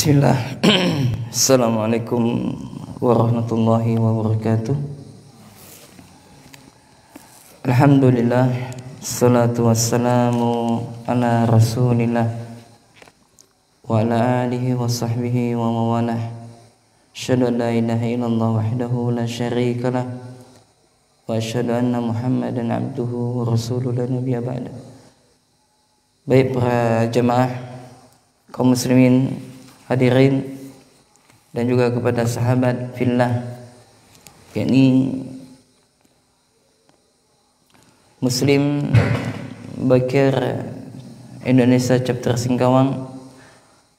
Bismillah. Assalamualaikum warahmatullahi wabarakatuh. Alhamdulillah, salatu wassalamu ala rasulillah wa ala alihi wa sahbihi wa mawalah. Asyhadu an la ilaha illallah wahdahu la syarika lah wa asyhadu anna Muhammadan abduhu wa rasuluhu la nabiyya ba'da. Baik para jemaah kaum muslimin hadirin dan juga kepada sahabat fillah, yakni Muslim Bakir Indonesia chapter Singkawang,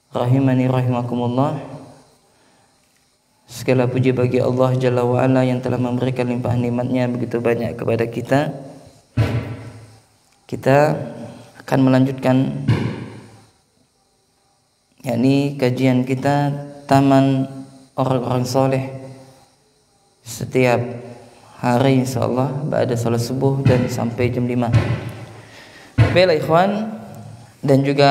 rahimani rahimakumullah. Segala puji bagi Allah Jalla wa Ala yang telah memberikan limpahan nikmatnya begitu banyak kepada kita. Kita akan melanjutkan yakni kajian kita Taman Orang-Orang Soleh setiap hari insyaallah ba'da salat subuh dan sampai jam 5. Baiklah ikhwan dan juga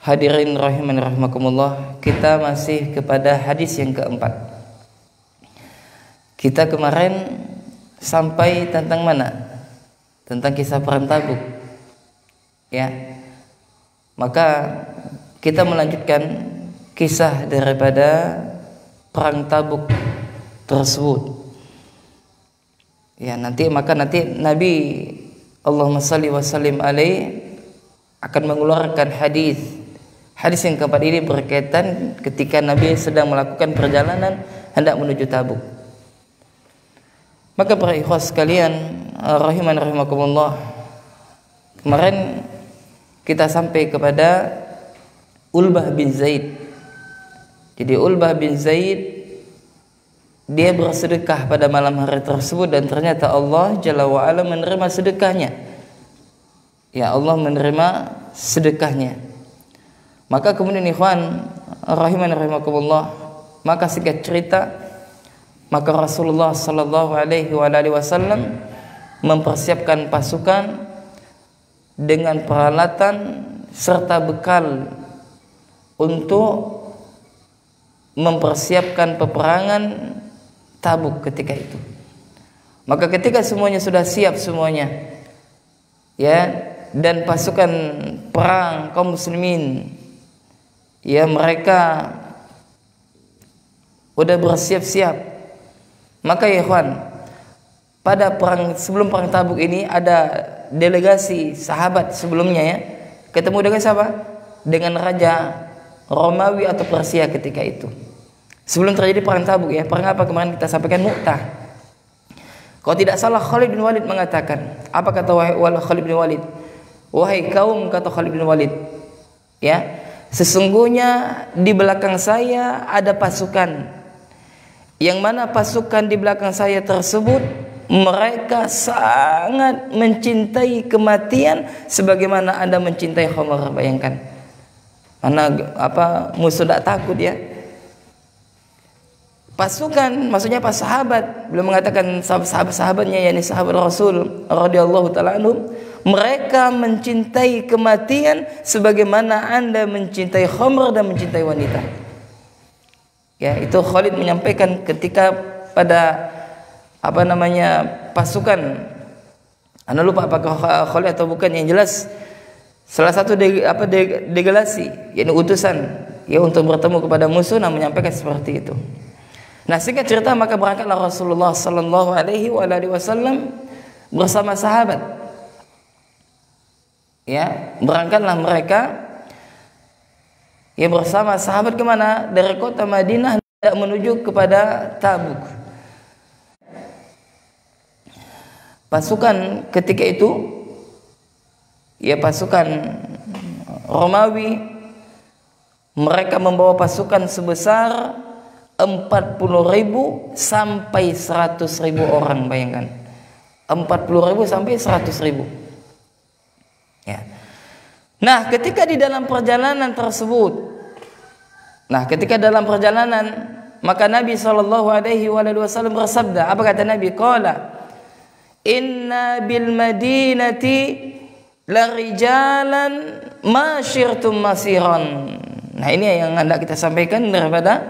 hadirin rahiman rahimakumullah, kita masih kepada hadis yang keempat. Kita kemarin sampai tentang mana? Tentang kisah perang Tabuk. Ya, maka kita melanjutkan kisah daripada perang Tabuk tersebut. Ya, nanti Nabi Allahumma salli wa sallim alaih akan mengeluarkan hadis yang keempat ini berkaitan ketika Nabi sedang melakukan perjalanan hendak menuju Tabuk. Maka para ikhwah sekalian rahiman rahimakumullah, kemarin kita sampai kepada Ulbah bin Zaid. Jadi Ulbah bin Zaid dia bersedekah pada malam hari tersebut dan ternyata Allah Jalla wa Ala menerima sedekahnya. Ya, Allah menerima sedekahnya. Maka kemudian ikhwan rahiman rahimakumullah, maka singkat cerita, maka Rasulullah sallallahu alaihi wasallam mempersiapkan pasukan dengan peralatan serta bekal untuk mempersiapkan peperangan Tabuk ketika itu. Maka ketika semuanya sudah siap semuanya, ya, dan pasukan perang kaum muslimin, ya, mereka udah bersiap-siap, maka ya ikhwan, pada sebelum perang Tabuk ini ada delegasi sahabat sebelumnya, ya, ketemu dengan siapa? Dengan Raja Romawi atau Persia ketika itu. Sebelum terjadi perang Tabuk, ya, perang apa kemarin kita sampaikan? Mu'tah. Kalau tidak salah Khalid bin Walid mengatakan, apa kata Khalid bin Walid? Wahai kaum, kata Khalid bin Walid, ya, sesungguhnya di belakang saya ada pasukan, yang mana pasukan di belakang saya tersebut mereka sangat mencintai kematian sebagaimana Anda mencintai khamar. Bayangkan, mana musuh tidak takut, ya. Pasukan maksudnya pas sahabat, belum mengatakan sahabat-sahabatnya, yakni sahabat Rasul radhiyallahu taala anhum, mereka mencintai kematian sebagaimana Anda mencintai khamar dan mencintai wanita. Ya, itu Khalid menyampaikan ketika pada pasukan, Anda lupa apakah Khalid atau bukan, yang jelas salah satu delegasi, yakni utusan, ya, untuk bertemu kepada musuh, nah menyampaikan seperti itu. Nah, singkat cerita, maka berangkatlah Rasulullah sallallahu alaihi wasallam bersama sahabat. Ya, berangkatlah mereka, ya, bersama sahabat kemana? Dari kota Madinah menuju kepada Tabuk. Pasukan ketika itu, ya, pasukan Romawi, mereka membawa pasukan sebesar 40.000 sampai 100.000 orang. Bayangkan, 40.000 sampai 100.000. Ya. Nah, ketika dalam perjalanan, maka Nabi sallallahu alaihi wasallam bersabda, apa kata Nabi? Qala, inna bil madinati la rijalan ma syirtum masiran. Nah, ini yang hendak kita sampaikan daripada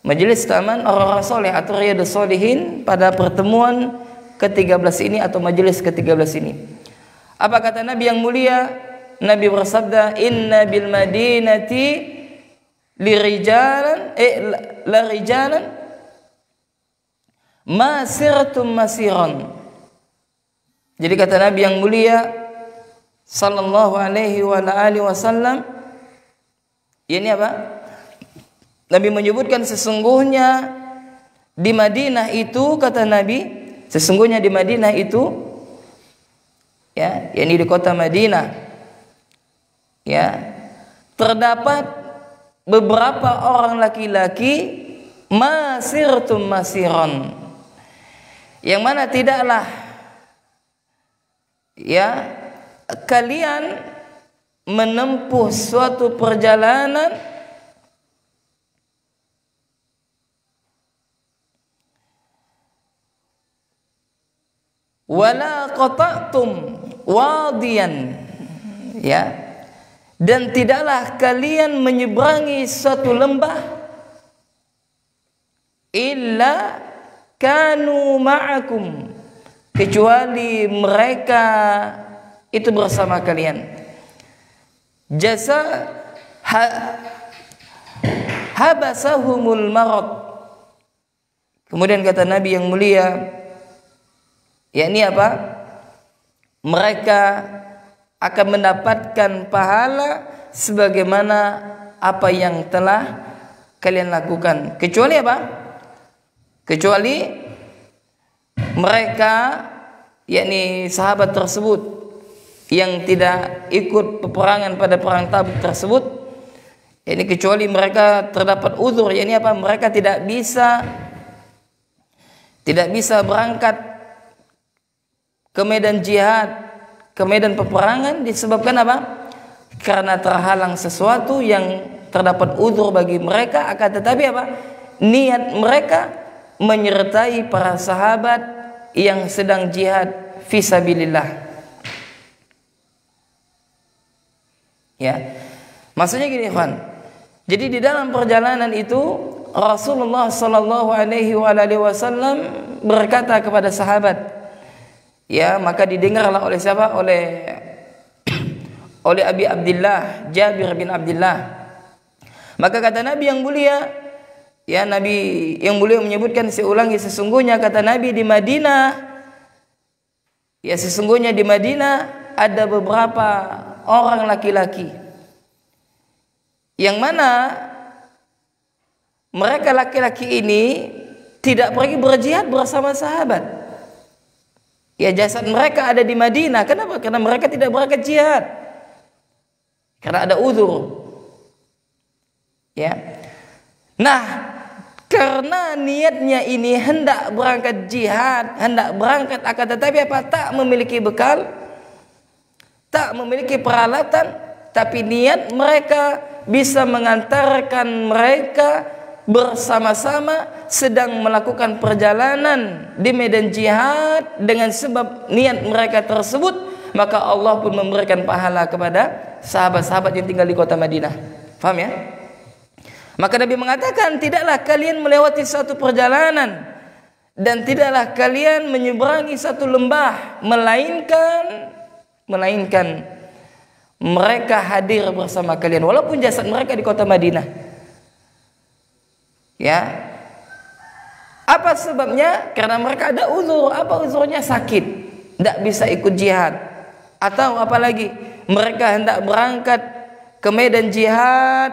majelis taman orang-orang soleh atau Riyadhus Shalihin pada pertemuan ke-13 ini atau majelis ke-13 ini. Apa kata Nabi yang mulia? Nabi bersabda, "Inna bil madinati lirijalan la rijalan ma sirtum masiran." Jadi kata Nabi yang mulia sallallahu alaihi wa alihi wasallam, ini apa? Nabi menyebutkan sesungguhnya di Madinah itu, kata Nabi, sesungguhnya di Madinah itu, ya, yakni di kota Madinah, ya, terdapat beberapa orang laki-laki masirtum masiron, yang mana tidaklah, ya, kalian menempuh suatu perjalanan wala qata'tum wadiyan, ya, dan tidaklah kalian menyeberangi suatu lembah illa kanu ma'akum, kecuali mereka itu bersama kalian. Jasa habasahumul marad. Kemudian kata Nabi yang mulia, yakni apa? Mereka akan mendapatkan pahala sebagaimana apa yang telah kalian lakukan. Kecuali apa? Kecuali mereka, yakni sahabat tersebut yang tidak ikut peperangan pada perang Tabuk tersebut, yakni kecuali mereka terdapat uzur, yakni apa? Mereka tidak bisa berangkat ke medan jihad, ke medan peperangan disebabkan apa? Karena terhalang sesuatu yang terdapat uzur bagi mereka, akan tetapi apa? Niat mereka menyertai para sahabat yang sedang jihad fisabilillah. Ya, maksudnya gini, ikhwan. Jadi di dalam perjalanan itu Rasulullah Sallallahu Alaihi Wasallam berkata kepada sahabat, ya, maka didengarlah oleh siapa? Oleh Abi Abdullah Jabir bin Abdullah. Maka kata Nabi yang mulia, ya, Nabi yang mulia menyebutkan, saya ulangi, sesungguhnya kata Nabi di Madinah, ya, sesungguhnya di Madinah ada beberapa orang laki-laki yang mana mereka laki-laki ini tidak pergi berjihad bersama sahabat. Ya, jasad mereka ada di Madinah. Kenapa? Karena mereka tidak berangkat jihad. Karena ada uzur. Ya. Nah, karena niatnya ini hendak berangkat jihad, hendak berangkat, akan tetapi apa? Tak memiliki bekal, tak memiliki peralatan, tapi niat mereka bisa mengantarkan mereka bersama-sama sedang melakukan perjalanan di medan jihad. Dengan sebab niat mereka tersebut, maka Allah pun memberikan pahala kepada sahabat-sahabat yang tinggal di kota Madinah. Faham ya? Maka Nabi mengatakan, tidaklah kalian melewati satu perjalanan dan tidaklah kalian menyeberangi satu lembah, melainkan mereka hadir bersama kalian walaupun jasad mereka di kota Madinah. Ya. Apa sebabnya? Karena mereka ada uzur. Apa uzurnya? Sakit, tidak bisa ikut jihad. Atau apalagi mereka hendak berangkat ke medan jihad,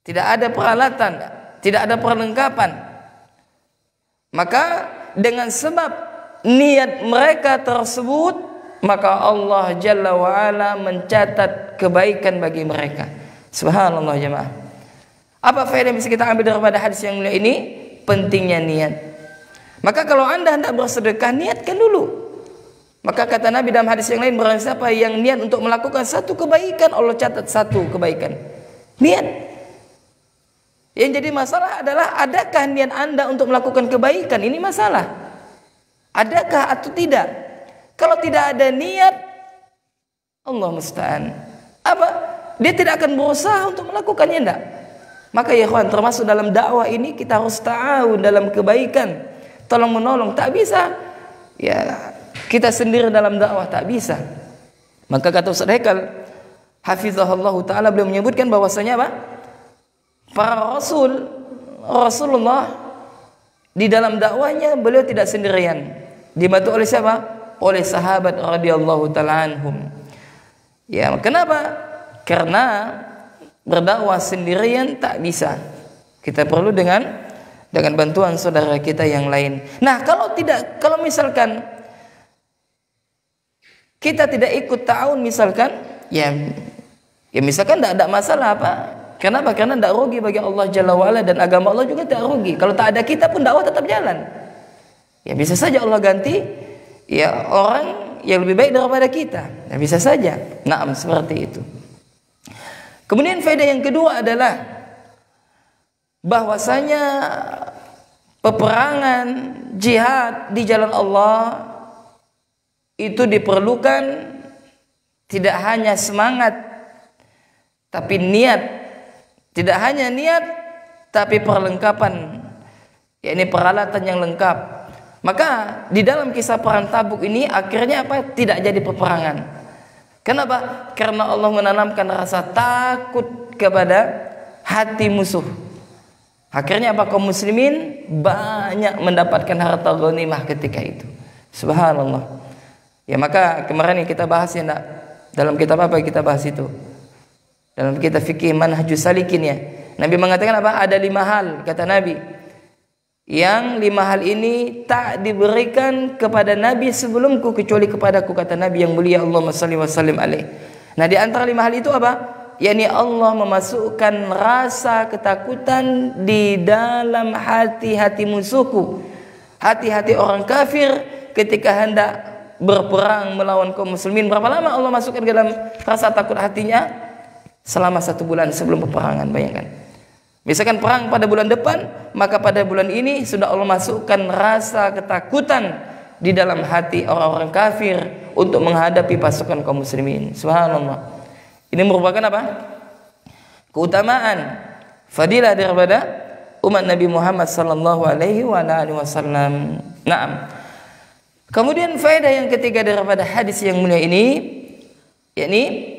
tidak ada peralatan, tidak ada perlengkapan. Maka dengan sebab niat mereka tersebut, maka Allah Jalla wa'ala mencatat kebaikan bagi mereka. Subhanallah jemaah. Apa faedah yang bisa kita ambil daripada hadis yang mulia ini? Pentingnya niat. Maka kalau anda hendak bersedekah, niatkan dulu. Maka kata Nabi dalam hadis yang lain, barang siapa yang niat untuk melakukan satu kebaikan, Allah catat satu kebaikan. Niat. Yang jadi masalah adalah, adakah niat anda untuk melakukan kebaikan? Ini masalah. Adakah atau tidak? Kalau tidak ada niat, Allah musta'an. Apa? Dia tidak akan berusaha untuk melakukannya, enggak. Maka ya ikhwan, termasuk dalam dakwah ini kita harus ta'awun dalam kebaikan, tolong menolong. Tak bisa ya kita sendiri dalam dakwah, tak bisa. Maka kata Ustaz Haikal hafizahullah taala, beliau menyebutkan bahwasanya apa? Para Rasulullah di dalam dakwahnya beliau tidak sendirian. Dibantu oleh siapa? Oleh sahabat radhiyallahu taala anhum. Ya, kenapa? Karena berdakwah sendirian tak bisa. Kita perlu dengan bantuan saudara kita yang lain. Nah, kalau misalkan kita tidak ikut ta'awun misalkan, ya misalkan tidak ada masalah apa? Kenapa? Karena tidak rugi bagi Allah Jalla wa'ala, dan agama Allah juga tidak rugi. Kalau tak ada kita pun dakwah tetap jalan. Ya bisa saja Allah ganti ya orang yang lebih baik daripada kita. Ya bisa saja. Naam, seperti itu. Kemudian faedah yang kedua adalah bahwasanya peperangan jihad di jalan Allah itu diperlukan tidak hanya semangat tapi niat, tidak hanya niat tapi perlengkapan, yakni peralatan yang lengkap. Maka di dalam kisah perang Tabuk ini akhirnya apa? Tidak jadi peperangan. Kenapa? Karena Allah menanamkan rasa takut kepada hati musuh. Akhirnya apa? Kaum muslimin banyak mendapatkan harta ghanimah ketika itu. Subhanallah. Ya, maka kemarin yang kita bahas ya, dalam kitab apa kita bahas itu? Dalam kitab fikih Manhajus Salikin ya. Nabi mengatakan apa? Ada 5 hal, kata Nabi, yang 5 hal ini tak diberikan kepada Nabi sebelumku kecuali kepadaku, kata Nabi yang mulia Allahumma shalli wa sallim alaih. Nah, di antara 5 hal itu apa? yakni Allah memasukkan rasa ketakutan di dalam hati-hati musuhku, hati-hati orang kafir ketika hendak berperang melawan kaum muslimin. Berapa lama Allah masukkan ke dalam rasa takut hatinya? Selama 1 bulan sebelum peperangan. Bayangkan, misalkan perang pada bulan depan, maka pada bulan ini sudah Allah masukkan rasa ketakutan di dalam hati orang-orang kafir untuk menghadapi pasukan kaum muslimin. Subhanallah. Ini merupakan apa? Keutamaan, fadilah daripada umat Nabi Muhammad sallallahu alaihi wasallam. Naam. Kemudian faedah yang ketiga daripada hadis yang mulia ini, yakni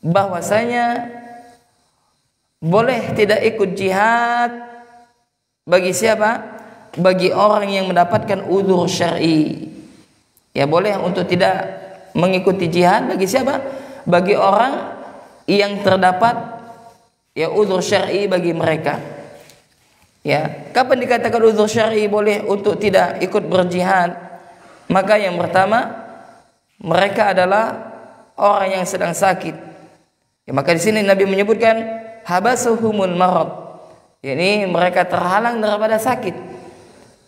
bahwasanya boleh tidak ikut jihad bagi siapa? Bagi orang yang mendapatkan udzur syar'i. Ya, boleh untuk tidak mengikuti jihad bagi siapa? Bagi orang yang terdapat ya udzur syar'i bagi mereka. Ya, kapan dikatakan udzur syar'i boleh untuk tidak ikut berjihad? Maka yang pertama, mereka adalah orang yang sedang sakit. Ya, maka di sini Nabi menyebutkan habasuhumul marad. Yakni mereka terhalang daripada sakit.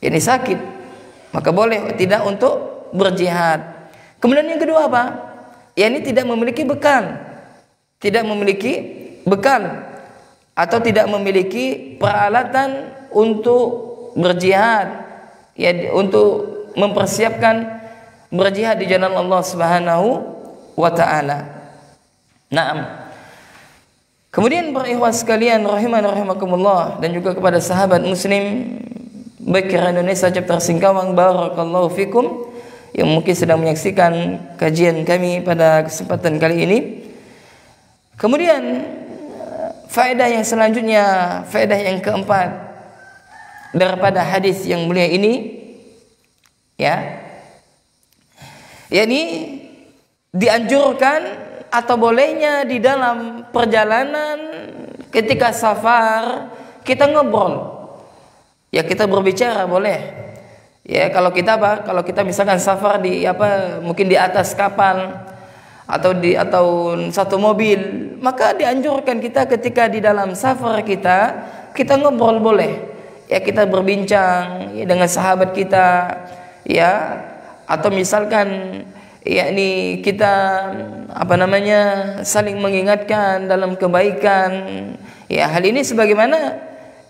Ini sakit, maka boleh tidak untuk berjihad. Kemudian yang kedua apa? Yakni tidak memiliki bekal, atau tidak memiliki peralatan untuk berjihad, ya, untuk mempersiapkan berjihad di jalan Allah Subhanahu wa taala. Naam. Kemudian para ikhwan sekalian rahiman rahimakumullah, dan juga kepada sahabat muslim baik Indonesia chapter Singkawang, barakallahu fikum, yang mungkin sedang menyaksikan kajian kami pada kesempatan kali ini. Kemudian faedah yang selanjutnya, faedah yang keempat daripada hadis yang mulia ini, ya, yakni dianjurkan atau bolehnya di dalam perjalanan ketika safar kita ngobrol. Ya, kita berbicara boleh. Ya, kalau kita misalkan safar di mungkin di atas kapal atau satu mobil, maka dianjurkan kita ketika di dalam safar kita ngobrol boleh. Ya, kita berbincang ya, dengan sahabat kita, ya, atau misalkan yakni kita saling mengingatkan dalam kebaikan. Ya, hal ini sebagaimana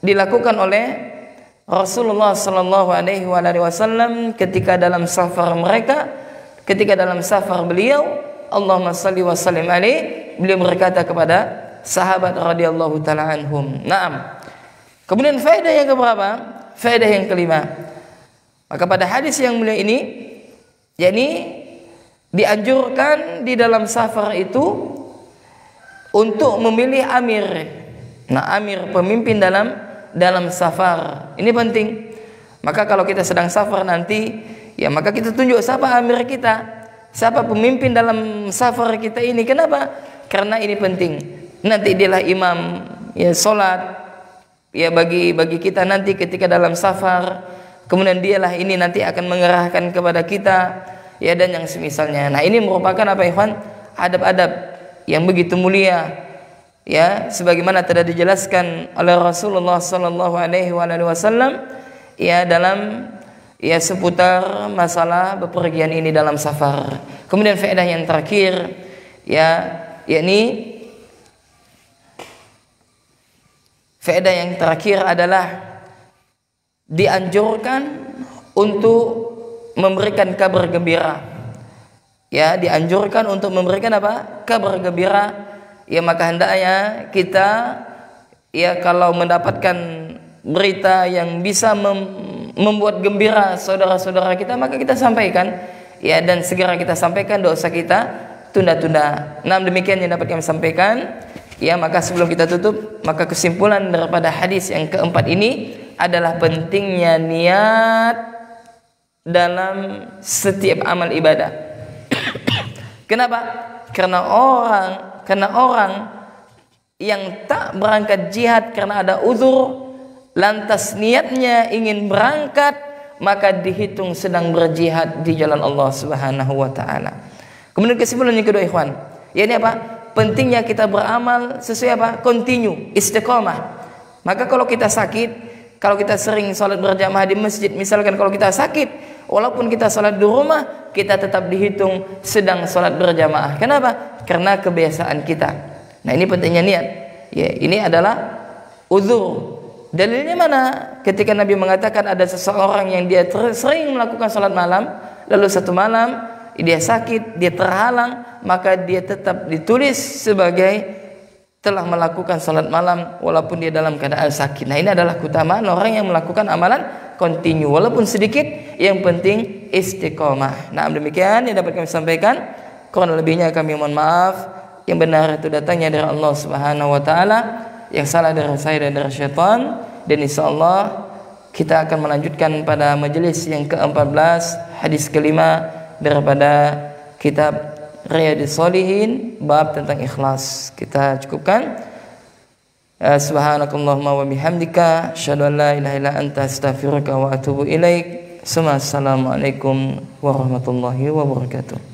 dilakukan oleh Rasulullah sallallahu alaihi wasallam ketika dalam safar beliau, Allahumma salli wa sallim alaihi. Beliau berkata kepada sahabat radhiyallahu taala anhum. Naam. Kemudian faedah yang keberapa? Faedah yang kelima. Maka pada hadis yang mulia ini, yakni dianjurkan di dalam safar itu untuk memilih amir. Nah, amir pemimpin dalam safar. Ini penting. Maka kalau kita sedang safar nanti, ya maka kita tunjuk siapa amir kita. Siapa pemimpin dalam safar kita ini? Kenapa? Karena ini penting. Nanti dialah imam ya salat ya bagi kita nanti ketika dalam safar. Kemudian dialah ini nanti akan mengerahkan kepada kita ya dan yang semisalnya. Nah, ini merupakan apa ikhwan? Adab-adab yang begitu mulia ya sebagaimana telah dijelaskan oleh Rasulullah sallallahu alaihi wasallam ya dalam ya seputar masalah bepergian ini dalam safar. Kemudian faedah yang terakhir ya yakni faedah yang terakhir adalah dianjurkan untuk memberikan kabar gembira. Ya, dianjurkan untuk memberikan apa? Kabar gembira. Ya, maka hendaknya kita ya kalau mendapatkan berita yang bisa membuat gembira saudara-saudara kita, maka kita sampaikan ya dan segera kita sampaikan, dosa kita tunda-tunda. Nah, demikian yang dapat kami sampaikan. Ya, maka sebelum kita tutup, maka kesimpulan daripada hadis yang keempat ini adalah pentingnya niat dalam setiap amal ibadah. Kenapa? Karena orang yang tak berangkat jihad karena ada uzur, lantas niatnya ingin berangkat, maka dihitung sedang berjihad di jalan Allah Subhanahu wa taala. Kemudian kesimpulan yang kedua ikhwan, yakni apa? Pentingnya kita beramal sesuai apa? Continue, istiqomah. Maka kalau kita sakit, kalau kita sering sholat berjamaah di masjid, misalkan kalau kita sakit, walaupun kita sholat di rumah, kita tetap dihitung sedang sholat berjamaah. Kenapa? Karena kebiasaan kita. Nah, ini pentingnya niat. Ya, ini adalah uzur. Dalilnya mana? Ketika Nabi mengatakan ada seseorang yang dia sering melakukan sholat malam, lalu satu malam dia sakit, dia terhalang, maka dia tetap ditulis sebagai telah melakukan salat malam walaupun dia dalam keadaan sakit. Nah, ini adalah keutamaan orang yang melakukan amalan continue walaupun sedikit, yang penting istiqomah. Nah, demikian yang dapat kami sampaikan. Kurang lebihnya kami mohon maaf. Yang benar itu datangnya dari Allah Subhanahu wa taala, yang salah dari saya dan dari syaitan. Dan insyaallah kita akan melanjutkan pada majelis yang ke-14 hadis kelima daripada kitab Riyadhus Shalihin bab tentang ikhlas. Kita cukupkan. Subhanakallahumma wa bihamdika asyhadu an la ilaha illa anta astaghfiruka wa atubu ilaik. Assalamualaikum warahmatullahi wabarakatuh.